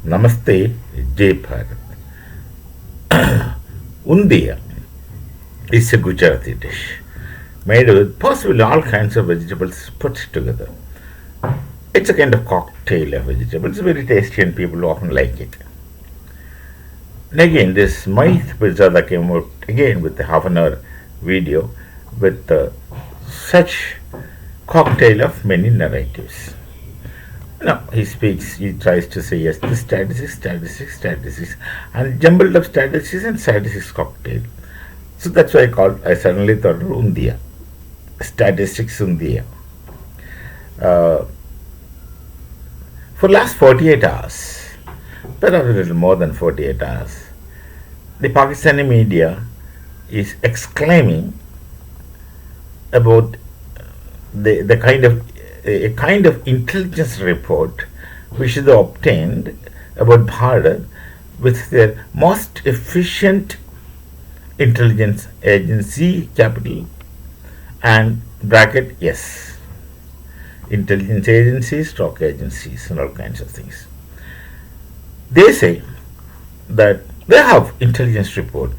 Namaste, Jai Bharat. Undia is a Gujarati dish made with possibly all kinds of vegetables put together. It's a kind of cocktail of vegetables, very tasty and people often like it. And again, this Maith Pirzada came out again with a half an hour video with such cocktail of many narratives. No, he speaks, he tries to say yes, this statistics, and jumbled up statistics and statistics cocktail. So that's why I suddenly thought of Undia, statistics Undia. For last 48 hours, perhaps a little more than 48 hours, the Pakistani media is exclaiming about the kind of intelligence report which they obtained about Bharat with their most efficient intelligence agency, capital and bracket yes, intelligence agencies, stock agencies, and all kinds of things. They say that they have intelligence report.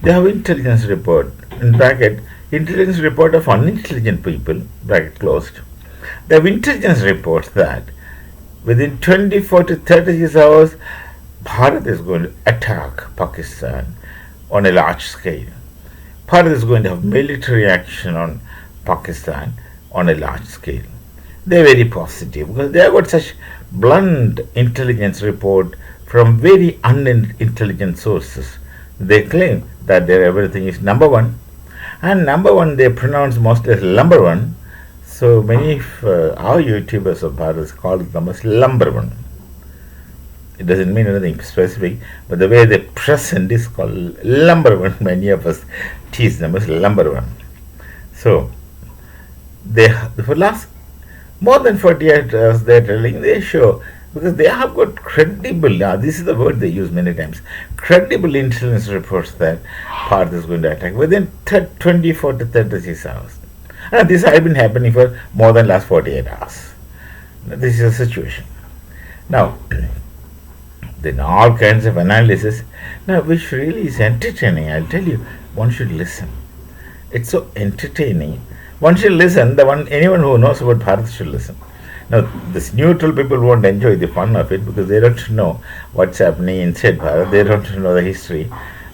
They have intelligence report in bracket intelligence report of unintelligent people bracket closed. They have intelligence reports that within 24 to 36 hours, Bharat is going to attack Pakistan on a large scale. Bharat is going to have military action on Pakistan on a large scale. They are very positive because they have got such blunt intelligence report from very unintelligent sources. They claim that their everything is number one, and number one they pronounce mostly as number one. So many of our YouTubers of Bharat call them as number one. It doesn't mean anything specific, but the way they present is called number one. Many of us tease them as number one. So they for last more than 48 hours they're telling, they show, because they have got credible, this is the word they use many times, credible intelligence reports that Bharat is going to attack within 24 to 36 hours. And this has been happening for more than last 48 hours. This is the situation. Now, then all kinds of analysis, now which really is entertaining. I'll tell you, one should listen. It's so entertaining. One should listen. Anyone who knows about Bharat should listen. Now, this neutral people won't enjoy the fun of it because they don't know what's happening inside Bharat. They don't know the history.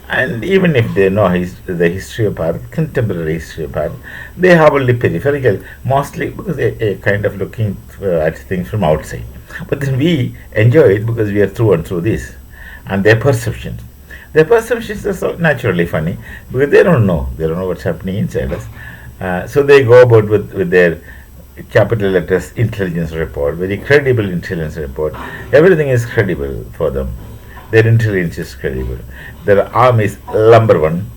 And even if they know the history of Bharat, contemporary history of Bharat, they have only peripheral, mostly because they are kind of looking at things from outside. But then we enjoy it because we are through and through this. And their perceptions. Their perceptions are so naturally funny because they don't know. They don't know what's happening inside us. So they go about with their capital letters intelligence report, very credible intelligence report. Everything is credible for them. Their intelligence is credible. Their army is number one,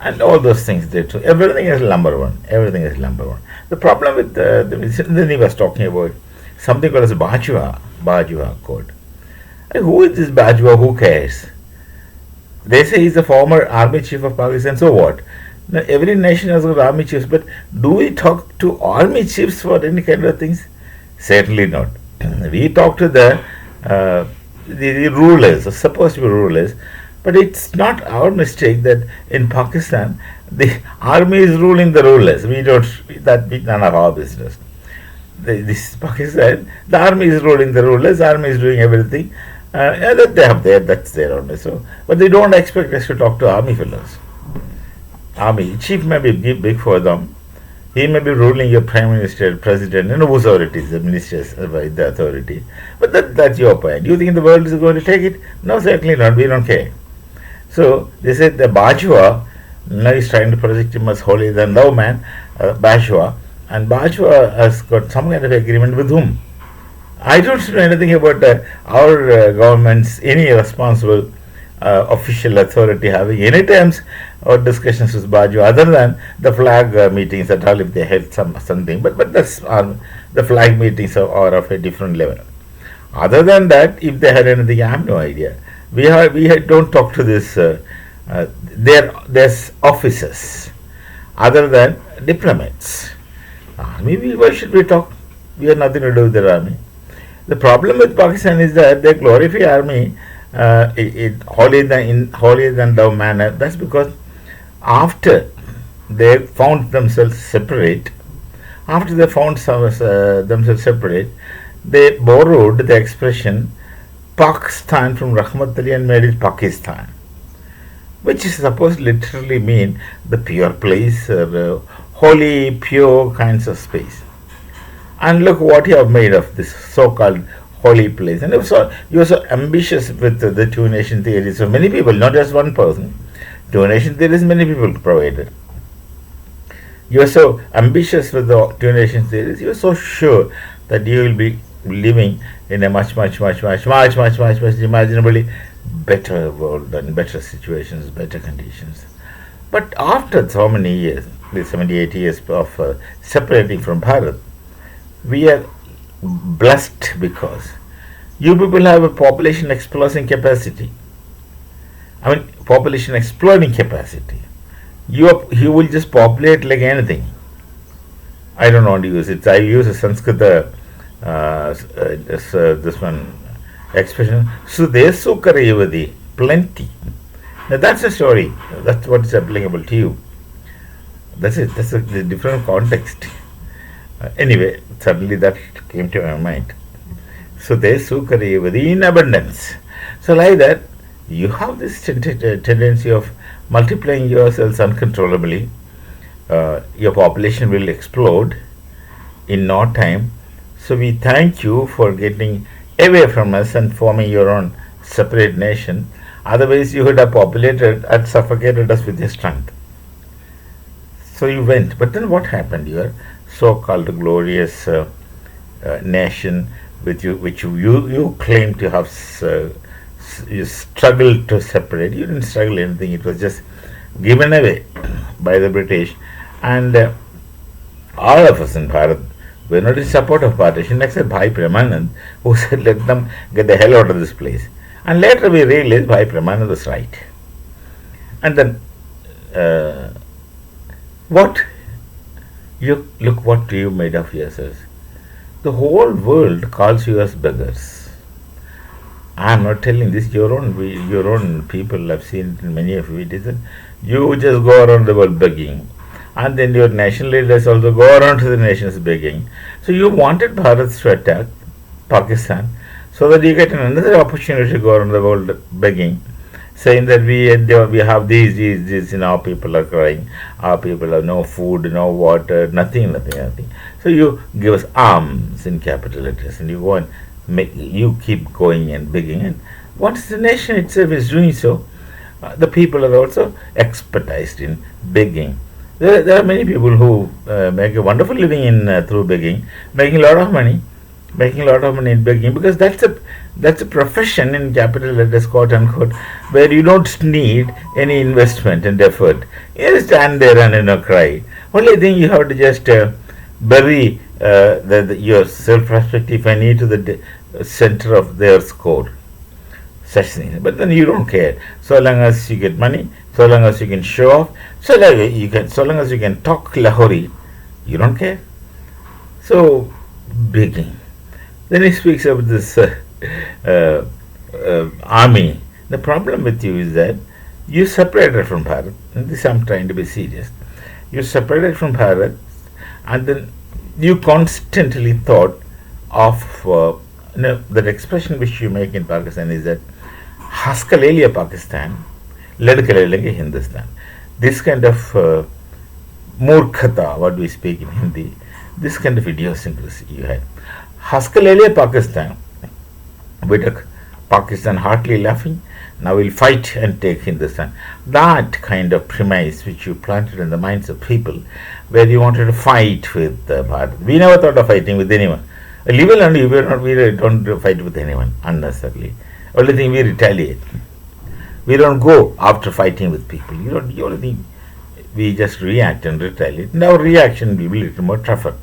and all those things they do. Everything is number one. Everything is number one. The problem with then he was talking about something called as Bajwa code. Who is this Bajwa? Who cares? They say he's the former army chief of Pakistan. So what? Now, every nation has got army chiefs, but do we talk to army chiefs for any kind of things? Certainly not. We talk to the rulers, supposed to be rulers, but it's not our mistake that in Pakistan the army is ruling the rulers. We don't, that be none of our business. This Pakistan, the army is ruling the rulers, the army is doing everything. That they have there, that's their own. So, but they don't expect us to talk to army fellows. Army chief may be big for them. He may be ruling your prime minister, president, and whose authorities, the ministers, the authority. But that's your point. Do you think the world is going to take it? No, certainly not. We don't care. So they said the Bajwa, now he's trying to project him as holier than thou man, Bajwa, and Bajwa has got some kind of agreement with whom? I don't know anything about our government's, any responsible official authority having any terms or discussions with Bajwa other than the flag meetings at all if they held something. But that's, the flag meetings are of a different level. Other than that, if they had anything, I have no idea. We don't talk to this. There's officers other than diplomats. Maybe why should we talk? We have nothing to do with the army. The problem with Pakistan is that they glorify army holier than thou manner. That's because after they found themselves separate, they borrowed the expression Pakistan from Rahmat Ali and made it Pakistan, which is supposed to literally mean the pure place or holy, pure kinds of space. And look what you have made of this so-called holy place. And you are so ambitious with the two nation theory. So many people, not just one person, two nation theories many people provided. You are so ambitious with the two nation theories. You are so sure that you will be living in a much imaginably better world and better situations, better conditions. But after so many years, the 78 years of separating from Bharat, we are blessed because you people have a population explosion capacity. I mean, population exploding capacity. You will just populate like anything. I don't want to use it. I use a Sanskrit this one expression. Sudesu Karayavadi, plenty. Now that's a story. That's what is applicable to you. That's it. That's a different context. Anyway, suddenly that came to my mind. So there's Sukarayavadi in abundance. So like that, you have this tendency of multiplying yourselves uncontrollably. Your population will explode in no time. So we thank you for getting away from us and forming your own separate nation. Otherwise, you would have populated and suffocated us with your strength. So you went. But then what happened? Your so-called glorious nation, which you claim to have you struggled to separate. You didn't struggle anything. It was just given away by the British. And all of us in Bharat were not in support of partition except Bhai Premanand, who said, let them get the hell out of this place. And later we realized Bhai Premanand was right. And then what look what you made of yourselves. The whole world calls you as beggars. I am not telling this. Your own people have seen it in many of videos. You just go around the world begging, and then your national leaders also go around to the nations begging. So you wanted Bharat to attack Pakistan, so that you get another opportunity to go around the world begging, saying that we have these, our people are crying, our people have no food, no water, nothing. So you give us arms in capital letters, and you go and you keep going and begging. And once the nation itself is doing so, the people are also expertised in begging. There are many people who make a wonderful living in through begging, making a lot of money in begging, because that's a profession in capital letters, quote unquote, where you don't need any investment and effort. You just stand there and cry. Only thing you have to just bury your self-respect, if any, to the center of their score. Such things. But then you don't care. So long as you get money, so long as you can show off, so long as you can talk Lahori, you don't care. So begging. Then he speaks of this army. The problem with you is that you separated from Bharat. And this I'm trying to be serious. You separated from Bharat, and then you constantly thought of that expression which you make in Pakistan is that Haskalelia Pakistan, Ladkalelenge Hindustan. This kind of murkhata, what we speak in Hindi, this kind of idiosyncrasy you had. Haskalelia Pakistan, we took Pakistan heartily laughing, now we'll fight and take Hindustan. That kind of premise which you planted in the minds of people, where you wanted to fight with Bharat. We never thought of fighting with anyone. Leave alone, we don't fight with anyone unnecessarily. Only thing, we retaliate. We don't go after fighting with people. The only thing, we just react and retaliate. And our reaction will be a little more tougher.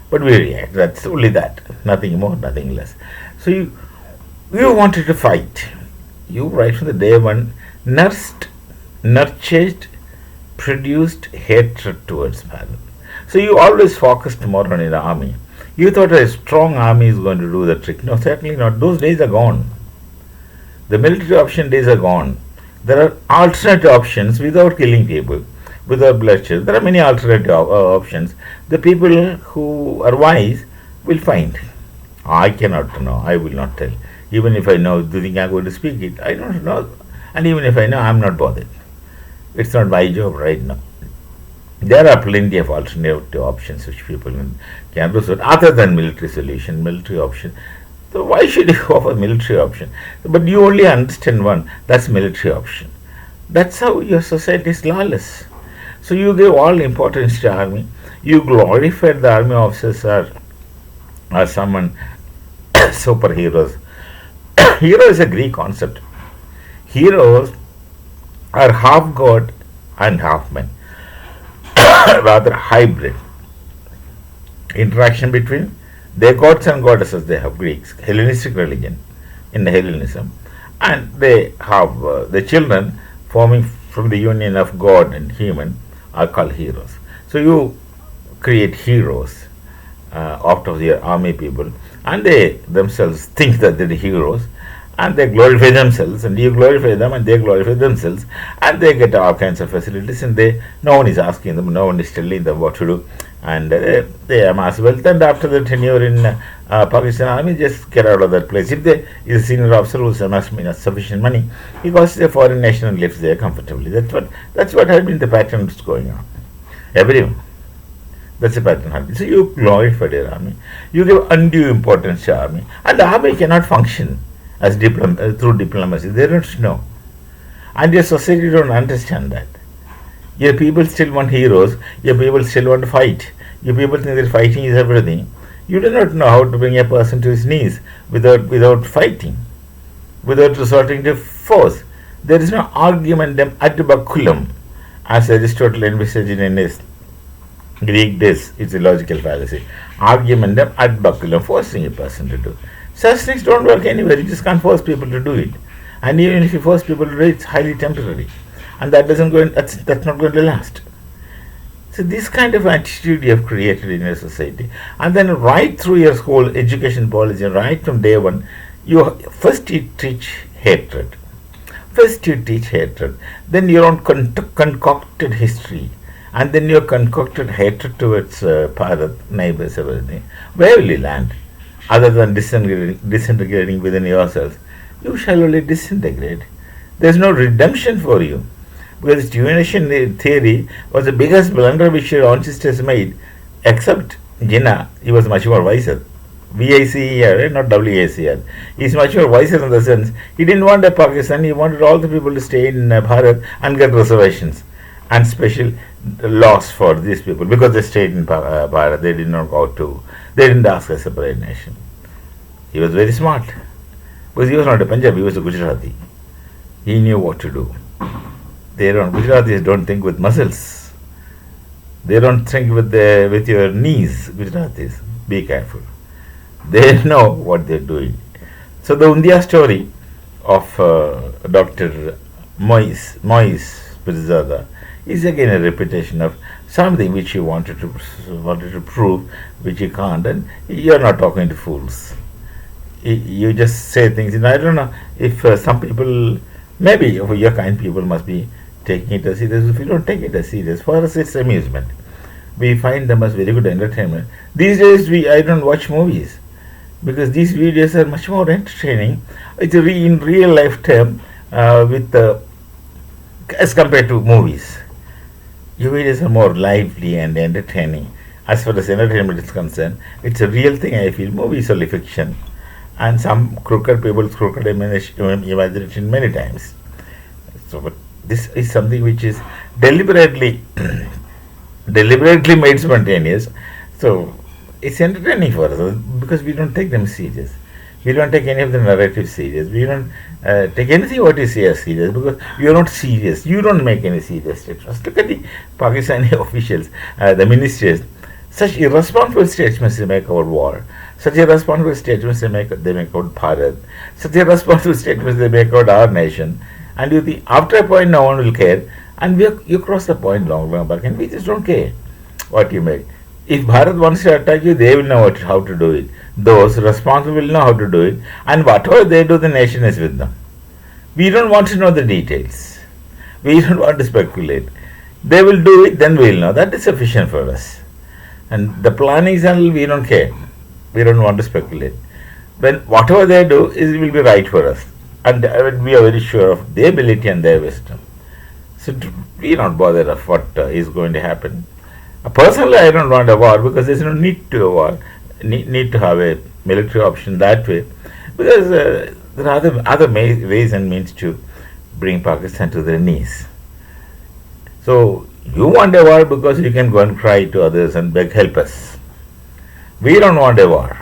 But we react. That's only that. Nothing more, nothing less. So you wanted to fight. You, right from the day one, nurtured, produced hatred towards Bharat. So you always focused more on your army. You thought a strong army is going to do the trick. No, certainly not. Those days are gone. The military option days are gone. There are alternate options without killing people, without bloodshed. There are many alternative options. The people who are wise will find. I cannot know. I will not tell. Even if I know, do you think I'm going to speak it? I don't know. And even if I know, I'm not bothered. It's not my job right now. There are plenty of alternative options which people can do so other than military solution, military option. So why should you offer military option? But you only understand one, that's military option. That's how your society is lawless. So you give all importance to army. You glorify the army officers are someone superheroes. Hero is a Greek concept. Heroes are half god and half man, rather hybrid interaction between their gods and goddesses. They have Greeks, Hellenistic religion in the Hellenism, and they have the children forming from the union of God and human are called heroes. So you create heroes out of your army people, and they themselves think that they're the heroes, and they glorify themselves, and you glorify them, and they glorify themselves, and they get all kinds of facilities, and no one is asking them, no one is telling them what to do, and they amass wealth, and after the tenure in Pakistan army, just get out of that place. If they is a senior officer who's amassed sufficient money, he goes to a foreign nation and lives there comfortably. That's what has been the pattern that's going on. Everyone. That's the pattern. So you glorify the army, you give undue importance to army, and the army cannot function as through diplomacy. They don't know, and your society don't understand that. Your people still want heroes. Your people still want to fight. Your people think that fighting is everything. You do not know how to bring a person to his knees without fighting, without resorting to force. There is no argumentum ad baculum, as Aristotle envisaged in his Greek days. It's a logical fallacy. Argumentum ad baculum, forcing a person to do. Such things don't work anywhere. You just can't force people to do it. And even if you force people to do it, it's highly temporary. And that's not going to last. So this kind of attitude you have created in your society. And then right through your whole education policy, right from day one, you teach hatred. First you teach hatred. Then your own concocted history. And then your concocted hatred towards Bharat, neighbors, everything. Where will you land? Other than disintegrating within yourselves, you shall only disintegrate. There is no redemption for you, because divination theory was the biggest blunder which your ancestors made, except Jinnah. He was much more wiser. VICER, not WACR. He is much more wiser in the sense he didn't want a Pakistan. He wanted all the people to stay in Bharat and get reservations and special laws for these people because they stayed in Bharat. They did not go to. They didn't ask a separate nation. He was very smart because he was not a Punjabi. He was a Gujarati. He knew what to do. Gujaratis don't think with muscles. They don't think with your knees. Gujaratis, be careful. They know what they're doing. So the Undia story of Dr. Moise Pirzada is again a repetition of something which you wanted to prove, which you can't, and you're not talking to fools. You just say things. I don't know if some people, maybe your kind people, must be taking it as serious. If you don't take it as serious, for us it's amusement. We find them as very good entertainment. These days I don't watch movies because these videos are much more entertaining. It's in real life term as compared to movies. Your videos are more lively and entertaining. As far as entertainment is concerned, it's a real thing. I feel movies are only fiction, and some crooked people imagination many times. So, but this is something which is deliberately made spontaneous. So it's entertaining for us because we don't take them serious. We don't take any of the narratives serious. We don't take anything what you say as serious because you're not serious. You don't make any serious statements. Look at the Pakistani officials, the ministers. Such irresponsible statements they make about war. Such irresponsible statements they make about Bharat. Such irresponsible statements they make about our nation. And you think after a point no one will care. And you cross the point long back and we just don't care what you make. If Bharat wants to attack you, they will know how to do it. Those responsible will know how to do it, and whatever they do, the nation is with them. We don't want to know the details. We don't want to speculate. They will do it, then we'll know. That is sufficient for us. And the plannings and we don't care. We don't want to speculate. When whatever they do, it will be right for us, and we are very sure of their ability and their wisdom. So we not bothered of what is going to happen. Personally, I don't want a war because there's no need to a war. Need to have a military option that way, because there are other ways and means to bring Pakistan to their knees. So you want a war because you can go and cry to others and beg, help us. We don't want a war,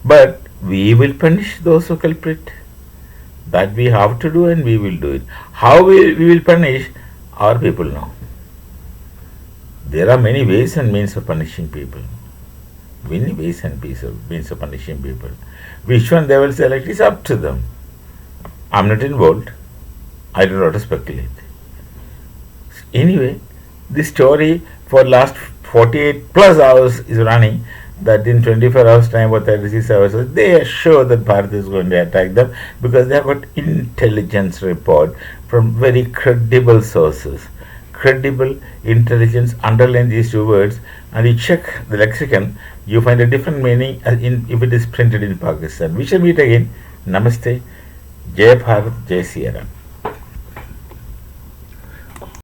but we will punish those who culprit. That we have to do, and we will do it. How we will punish, our people know. There are many ways and means of punishing people. Many ways and means of punishing people. Which one they will select is up to them. I am not involved. I don't want to speculate. Anyway, this story for last 48 plus hours is running, that in 24 hours time or 36 hours, they are sure that Bharat is going to attack them because they have got intelligence report from very credible sources. Credible intelligence, underline these two words, and you check the lexicon, you find a different meaning if it is printed in Pakistan. We shall meet again. Namaste. Jai Bharat, Jai Sri Ram.